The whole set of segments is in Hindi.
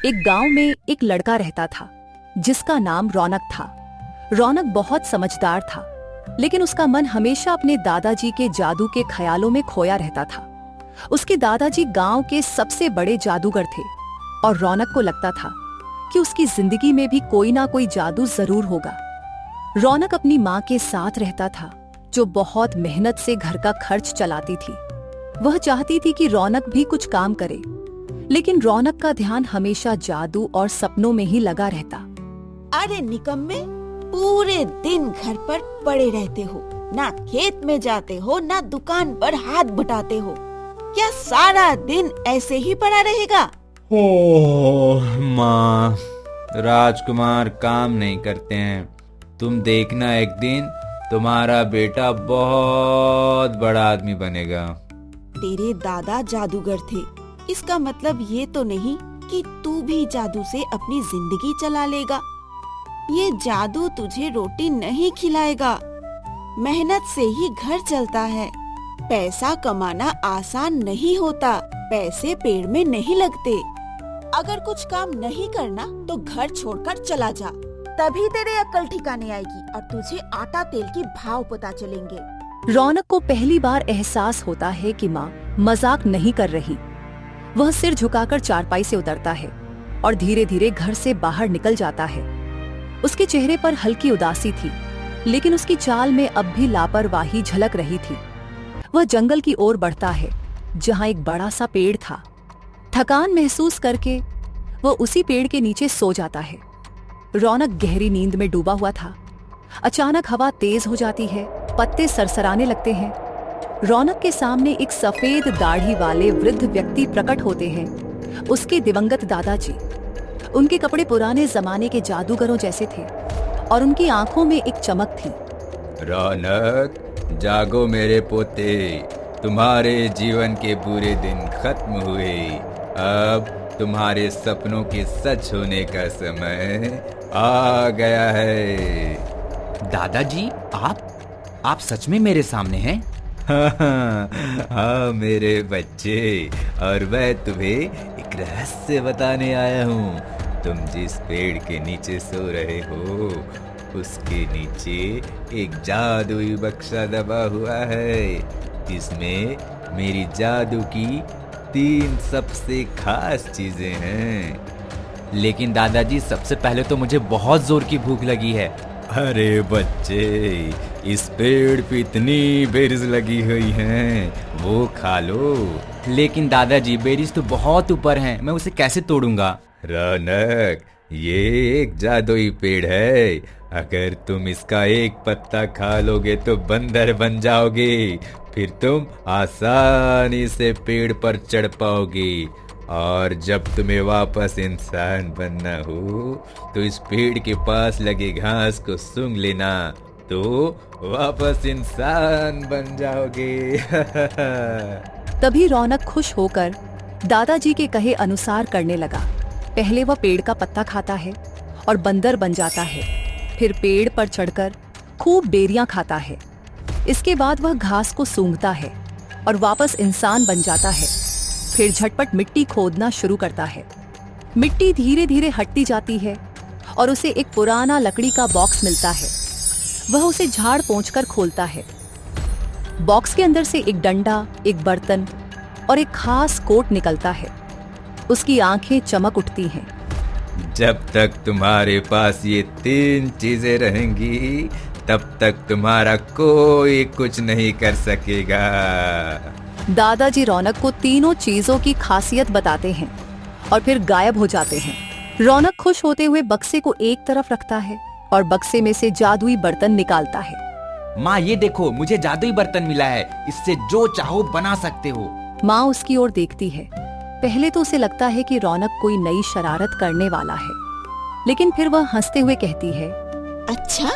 एक गांव में एक लड़का रहता था जिसका नाम रौनक था। रौनक बहुत समझदार था, लेकिन उसका मन हमेशा अपने दादाजी के जादू के ख्यालों में खोया रहता था। उसके दादाजी गांव के सबसे बड़े जादूगर थे और रौनक को लगता था कि उसकी जिंदगी में भी कोई ना कोई जादू जरूर होगा। रौनक अपनी माँ के साथ रहता था, जो बहुत मेहनत से घर का खर्च चलाती थी। वह चाहती थी कि रौनक भी कुछ काम करे, लेकिन रौनक का ध्यान हमेशा जादू और सपनों में ही लगा रहता। अरे निकम्मे, पूरे दिन घर पर पड़े रहते हो, ना खेत में जाते हो ना दुकान पर हाथ बटाते हो। क्या सारा दिन ऐसे ही पड़ा रहेगा? ओह माँ, राजकुमार काम नहीं करते हैं। तुम देखना, एक दिन तुम्हारा बेटा बहुत बड़ा आदमी बनेगा। तेरे दादा जादूगर थे, इसका मतलब ये तो नहीं कि तू भी जादू से अपनी जिंदगी चला लेगा। ये जादू तुझे रोटी नहीं खिलाएगा। मेहनत से ही घर चलता है। पैसा कमाना आसान नहीं होता। पैसे पेड़ में नहीं लगते। अगर कुछ काम नहीं करना तो घर छोड़कर चला जा, तभी तेरे अक्ल ठिकाने आएगी और तुझे आटा तेल की भाव पता चलेंगे। रौनक को पहली बार एहसास होता है कि माँ मजाक नहीं कर रही। वह सिर झुकाकर चारपाई से उतरता है और धीरे धीरे घर से बाहर निकल जाता है। उसके चेहरे पर हल्की उदासी थी, लेकिन उसकी चाल में अब भी लापरवाही झलक रही थी। वह जंगल की ओर बढ़ता है, जहाँ एक बड़ा सा पेड़ था। थकान महसूस करके वह उसी पेड़ के नीचे सो जाता है। रौनक गहरी नींद में डूबा हुआ था। अचानक हवा तेज हो जाती है, पत्ते सरसराने लगते हैं। रौनक के सामने एक सफेद दाढ़ी वाले वृद्ध व्यक्ति प्रकट होते हैं, उसके दिवंगत दादाजी। उनके कपड़े पुराने जमाने के जादूगरों जैसे थे और उनकी आंखों में एक चमक थी। रौनक, जागो मेरे पोते, तुम्हारे जीवन के बुरे दिन खत्म हुए। अब तुम्हारे सपनों के सच होने का समय आ गया है। दादाजी, आप सच में मेरे सामने हैं? हाँ मेरे बच्चे, और मैं तुम्हें एक रहस्य बताने आया हूँ। तुम जिस पेड़ के नीचे सो रहे हो, उसके नीचे एक जादुई बक्सा दबा हुआ है। इसमें मेरी जादू की 3 सबसे खास चीजें हैं। लेकिन दादाजी, सबसे पहले तो मुझे बहुत जोर की भूख लगी है। अरे बच्चे, इस पेड़ पे इतनी बेरीज लगी हुई हैं, वो खा लो। लेकिन दादाजी, बेरीज तो बहुत ऊपर हैं, मैं उसे कैसे तोड़ूंगा? रौनक, ये एक जादुई पेड़ है। अगर तुम इसका एक पत्ता खा लोगे तो बंदर बन जाओगे। फिर तुम आसानी से पेड़ पर चढ़ पाओगे, और जब तुम्हें वापस इंसान बनना हो तो इस पेड़ के पास लगे घास को सूंघ लेना, तो वापस इंसान बन जाओगे। तभी रौनक खुश होकर दादाजी के कहे अनुसार करने लगा। पहले वह पेड़ का पत्ता खाता है और बंदर बन जाता है। फिर पेड़ पर चढ़कर खूब बेरियां खाता है। इसके बाद वह घास को सूंघता है और वापस इंसान बन जाता है। फिर झटपट मिट्टी खोदना शुरू करता है। मिट्टी धीरे धीरे हटती जाती है और उसे एक पुराना लकड़ी का बॉक्स मिलता है। वह उसे झाड़ पोंछकर खोलता है। बॉक्स के अंदर से एक डंडा, एक बर्तन और एक खास कोट निकलता है। उसकी आंखें चमक उठती हैं। जब तक तुम्हारे पास ये 3 चीजें रहेंगी, तब तक तुम्हारा कोई कुछ नहीं कर सकेगा। दादाजी रौनक को तीनों चीजों की खासियत बताते हैं और फिर गायब हो जाते हैं। रौनक खुश होते हुए बक्से को एक तरफ रखता है और बक्से में से जादुई बर्तन निकालता है। माँ, ये देखो, मुझे जादुई बर्तन मिला है। इससे जो चाहो बना सकते हो। माँ उसकी ओर देखती है। पहले तो उसे लगता है कि रौनक कोई नई शरारत करने वाला है, लेकिन फिर वह हंसते हुए कहती है, अच्छा,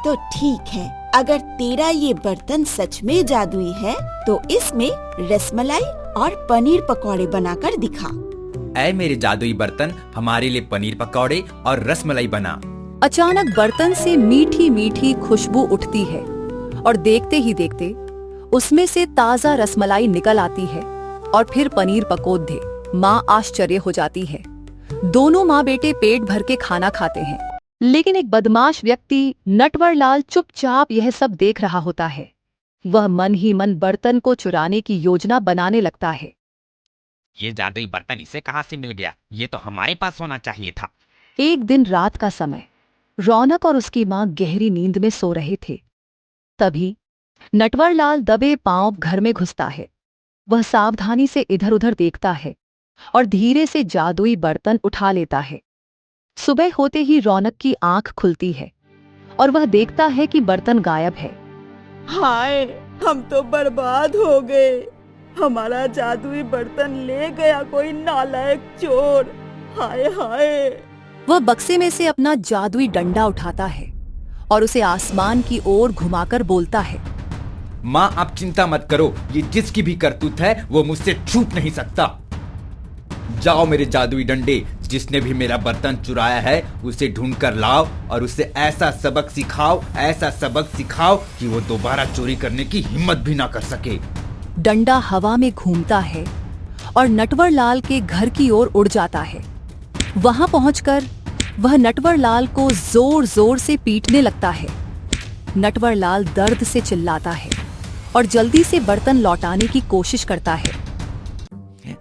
तो ठीक है। अगर तेरा ये बर्तन सच में जादुई है तो इसमें रसमलाई और पनीर पकौड़े बनाकर दिखा। ऐ मेरे जादुई बर्तन, हमारे लिए पनीर पकौड़े और रसमलाई बना। अचानक बर्तन से मीठी मीठी खुशबू उठती है और देखते ही देखते उसमें से ताजा रसमलाई निकल आती है और फिर पनीर पकौड़े। माँ आश्चर्य हो जाती है। दोनों माँ बेटे पेट भर के खाना खाते हैं, लेकिन एक बदमाश व्यक्ति नटवरलाल चुपचाप यह सब देख रहा होता है। वह मन ही मन बर्तन को चुराने की योजना बनाने लगता है। ये जादुई बर्तन इसे कहाँ से मिल गया? ये तो हमारे पास होना चाहिए था। एक दिन रात का समय, रौनक और उसकी माँ गहरी नींद में सो रहे थे। तभी नटवरलाल दबे पांव घर में घुसता है। वह सावधानी से इधर उधर देखता है और धीरे से जादुई बर्तन उठा लेता है। सुबह होते ही रौनक की आंख खुलती है और वह देखता है कि बर्तन गायब है। हाय, हम तो बर्बाद हो गए। हमारा जादुई बर्तन ले गया कोई नालायक चोर। हाय हाय। वह बक्से में से अपना जादुई डंडा उठाता है और उसे आसमान की ओर घुमाकर बोलता है, माँ आप चिंता मत करो, ये जिसकी भी करतूत है वो मुझसे छूट नहीं सकता। जाओ मेरे जादुई डंडे, जिसने भी मेरा बर्तन चुराया है उसे ढूंढ कर लाओ और उसे ऐसा सबक सिखाओ कि वो दोबारा चोरी करने की हिम्मत भी ना कर सके। डंडा हवा में घूमता है और नटवरलाल के घर की ओर उड़ जाता है। वहां पहुंचकर वह नटवरलाल को जोर जोर से पीटने लगता है। नटवरलाल दर्द से चिल्लाता है और जल्दी से बर्तन लौटाने की कोशिश करता है।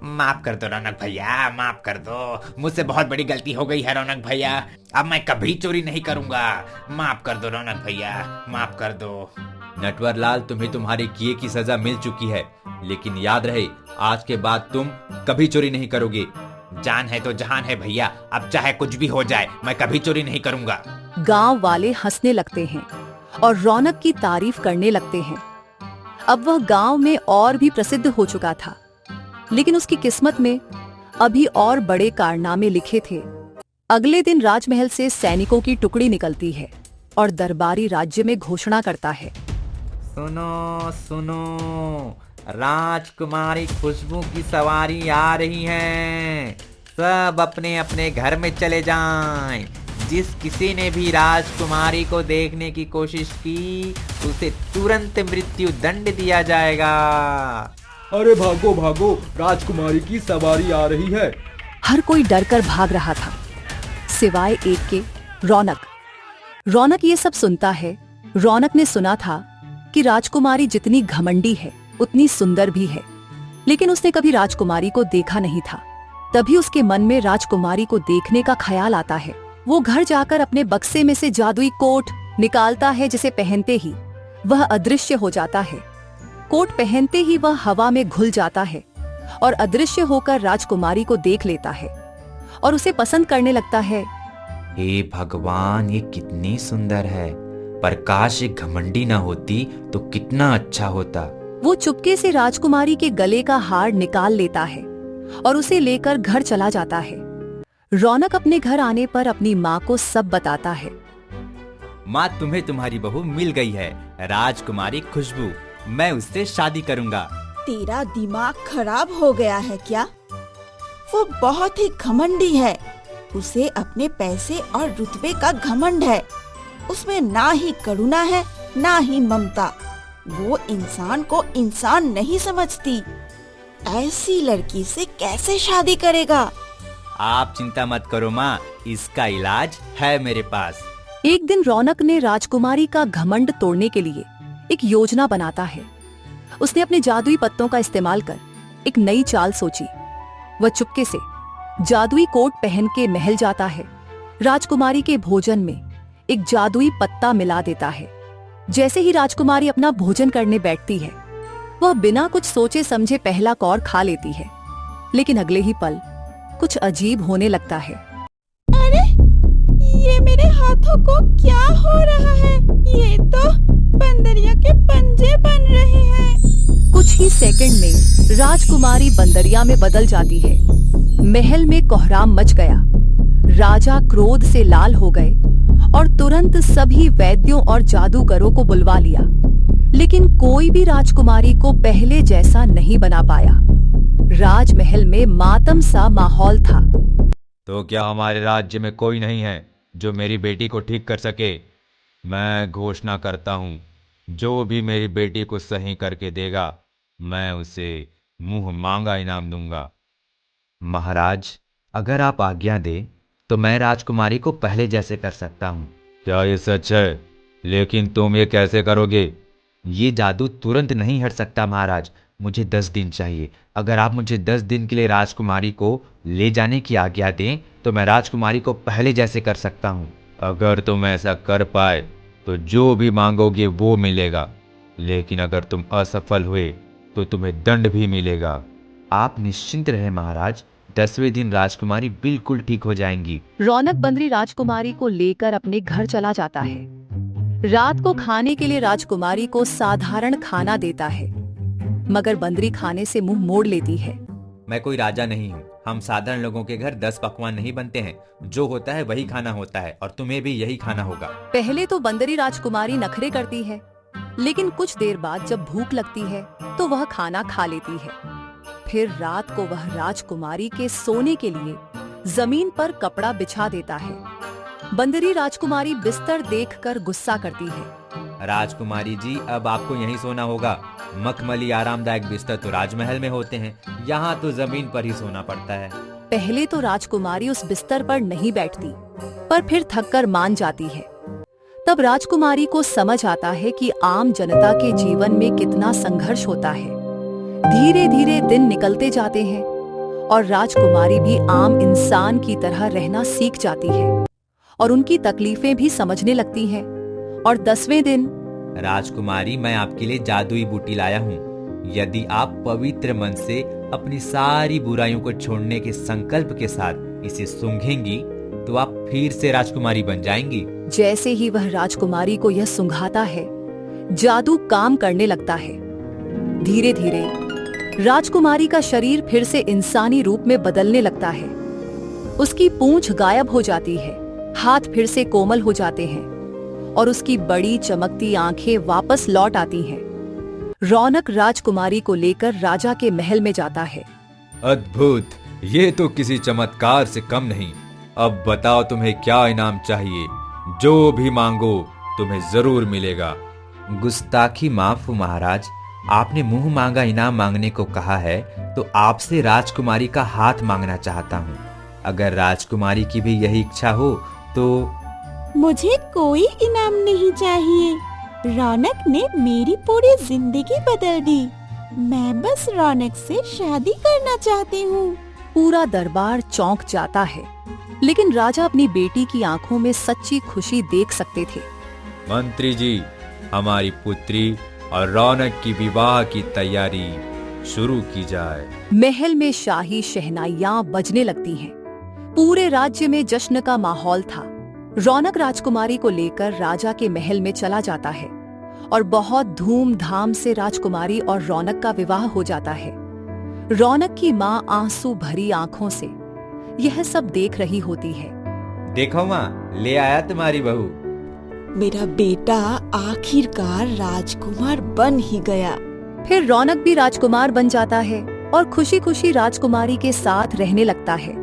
माफ कर दो रौनक भैया, माफ कर दो। मुझसे बहुत बड़ी गलती हो गई है रौनक भैया। अब मैं कभी चोरी नहीं करूंगा। माफ कर दो रौनक भैया, माफ कर दो। नटवरलाल, तुम्हें तुम्हारे किए की सजा मिल चुकी है, लेकिन याद रहे आज के बाद तुम कभी चोरी नहीं करोगे। जान है तो जहान है भैया, अब चाहे कुछ भी हो जाए मैं कभी चोरी नहीं करूंगा। गांव वाले हंसने लगते हैं और रौनक की तारीफ करने लगते हैं। अब वह गांव में और भी प्रसिद्ध हो चुका था, लेकिन उसकी किस्मत में अभी और बड़े कारनामे लिखे थे। अगले दिन राजमहल से सैनिकों की टुकड़ी निकलती है और दरबारी राज्य में घोषणा करता है, सुनो सुनो, राजकुमारी खुशबू की सवारी आ रही है। सब अपने अपने घर में चले जाएं। जिस किसी ने भी राजकुमारी को देखने की कोशिश की उसे तुरंत मृत्यु दंड दिया जाएगा। अरे भागो भागो, राजकुमारी की सवारी आ रही है। हर कोई डरकर भाग रहा था, सिवाय एक के, रौनक। रौनक ये सब सुनता है। रौनक ने सुना था कि राजकुमारी जितनी घमंडी है उतनी सुंदर भी है, लेकिन उसने कभी राजकुमारी को देखा नहीं था। तभी उसके मन में राजकुमारी को देखने का ख्याल आता है। वो घर जाकर अपने बक्से में से जादुई कोट निकालता है, जिसे पहनते ही वह अदृश्य हो जाता है। कोट पहनते ही वह हवा में घुल जाता है और अदृश्य होकर राजकुमारी को देख लेता है और उसे पसंद करने लगता है। हे भगवान, ये कितनी सुंदर है, पर काश ये घमंडी ना होती तो कितना अच्छा होता। वो चुपके से राजकुमारी के गले का हार निकाल लेता है और उसे लेकर घर चला जाता है। रौनक अपने घर आने पर अपनी माँ को सब बताता है। माँ, तुम्हें तुम्हारी बहू मिल गई है, राजकुमारी खुशबू। मैं उससे शादी करूंगा। तेरा दिमाग खराब हो गया है क्या? वो बहुत ही घमंडी है। उसे अपने पैसे और रुतबे का घमंड है। उसमें ना ही करुणा है ना ही ममता। वो इंसान को इंसान नहीं समझती। ऐसी लड़की से कैसे शादी करेगा? आप चिंता मत करो माँ, इसका इलाज है मेरे पास। एक दिन रौनक ने राजकुमारी का घमंड तोड़ने के लिए एक योजना बनाता है। उसने अपने जादुई पत्तों का इस्तेमाल कर एक नई चाल सोची। वह चुपके से जादुई कोट पहन के महल जाता है। राजकुमारी के भोजन में एक जादुई पत्ता मिला देता है। जैसे ही राजकुमारी अपना भोजन करने बैठती है, वह बिना कुछ सोचे समझे पहला कौर खा लेती है, लेकिन अगले ही पल कुछ अजीब होने लगता है। अरे, ये मेरे हाथों को क्या हो रहा है? ये तो बंदरिया के पंजे बन रहे हैं। कुछ ही सेकंड में राजकुमारी बंदरिया में बदल जाती है। महल में कोहराम मच गया। राजा क्रोध से लाल हो गए और तुरंत सभी वैद्यों और जादूगरों को बुलवा लिया, लेकिन कोई भी राजकुमारी को पहले जैसा नहीं बना पाया। राजमहल में मातम सा माहौल था। तो क्या हमारे राज्य में कोई नहीं है जो मेरी बेटी को ठीक कर सके? मैं घोषणा करता हूँ, जो भी मेरी बेटी को सही करके देगा मैं उसे मुंह मांगा इनाम दूंगा। महाराज, अगर आप आज्ञा दें तो मैं राजकुमारी को पहले जैसे कर सकता हूँ। क्या ये सच है? लेकिन तुम ये कैसे करोगे? ये जादू तुरंत नहीं हट सकता महाराज, मुझे 10 दिन चाहिए। अगर आप मुझे 10 दिन के लिए राजकुमारी को ले जाने की आज्ञा दें तो मैं राजकुमारी को पहले जैसे कर सकता हूँ। अगर तुम ऐसा कर पाए तो जो भी मांगोगे वो मिलेगा, लेकिन अगर तुम असफल हुए तो तुम्हें दंड भी मिलेगा। आप निश्चिंत रहे महाराज, 10वें दिन राजकुमारी बिल्कुल ठीक हो जाएंगी। रौनक बंदरी राजकुमारी को लेकर अपने घर चला जाता है। रात को खाने के लिए राजकुमारी को साधारण खाना देता है, मगर बंदरी खाने से मुंह मोड़ लेती है। मैं कोई राजा नहीं हूँ, हम साधारण लोगों के घर 10 पकवान नहीं बनते हैं। जो होता है वही खाना होता है और तुम्हें भी यही खाना होगा। पहले तो बंदरी राजकुमारी नखरे करती है, लेकिन कुछ देर बाद जब भूख लगती है तो वह खाना खा लेती है। फिर रात को वह राजकुमारी के सोने के लिए जमीन पर कपड़ा बिछा देता है। बंदरी राजकुमारी बिस्तर देखकर गुस्सा करती है। राजकुमारी जी, अब आपको यहीं सोना होगा। मखमली आरामदायक बिस्तर तो राजमहल में होते हैं, यहाँ तो जमीन पर ही सोना पड़ता है। पहले तो राजकुमारी उस बिस्तर पर नहीं बैठती, पर फिर थककर मान जाती है। तब राजकुमारी को समझ आता है कि आम जनता के जीवन में कितना संघर्ष होता है। धीरे धीरे दिन निकलते जाते हैं और राजकुमारी भी आम इंसान की तरह रहना सीख जाती है और उनकी तकलीफें भी समझने लगती हैं। और 10वें दिन, राजकुमारी, मैं आपके लिए जादुई बूटी लाया हूँ। यदि आप पवित्र मन से अपनी सारी बुराइयों को छोड़ने के संकल्प के साथ इसे सूंघेंगी तो आप फिर से राजकुमारी बन जाएंगी। जैसे ही वह राजकुमारी को यह सूंघाता है, जादू काम करने लगता है। धीरे धीरे राजकुमारी का शरीर फिर से इंसानी रूप में बदलने लगता है। उसकी पूंछ गायब हो जाती है, हाथ फिर से कोमल हो जाते हैं और उसकी बड़ी चमकती आंखें वापस लौट आती हैं। रौनक राजकुमारी को लेकर राजा के महल में जाता है। अद्भुत, ये तो किसी चमत्कार से कम नहीं। अब बताओ तुम्हें क्या इनाम चाहिए? जो भी मांगो तुम्हें जरूर मिलेगा। गुस्ताखी माफ महाराज, आपने मुंह मांगा इनाम मांगने को कहा है तो आपसे राजकुमारी का हाथ मांगना चाहता हूँ। अगर राजकुमारी की भी यही इच्छा हो तो। मुझे कोई इनाम नहीं चाहिए। रौनक ने मेरी पूरी जिंदगी बदल दी। मैं बस रौनक से शादी करना चाहती हूँ। पूरा दरबार चौंक जाता है, लेकिन राजा अपनी बेटी की आंखों में सच्ची खुशी देख सकते थे। मंत्री जी, हमारी पुत्री और रौनक की विवाह की तैयारी शुरू की जाए। महल में शाही शहनाइयां बजने लगती हैं। पूरे राज्य में जश्न का माहौल था। रौनक राजकुमारी को लेकर राजा के महल में चला जाता है और बहुत धूमधाम से राजकुमारी और रौनक का विवाह हो जाता है। रौनक की माँ आंसू भरी आंखों से यह सब देख रही होती है। देखो माँ, ले आया तुम्हारी बहू। मेरा बेटा आखिरकार राजकुमार बन ही गया। फिर रौनक भी राजकुमार बन जाता है और खुशी खुशी राजकुमारी के साथ रहने लगता है।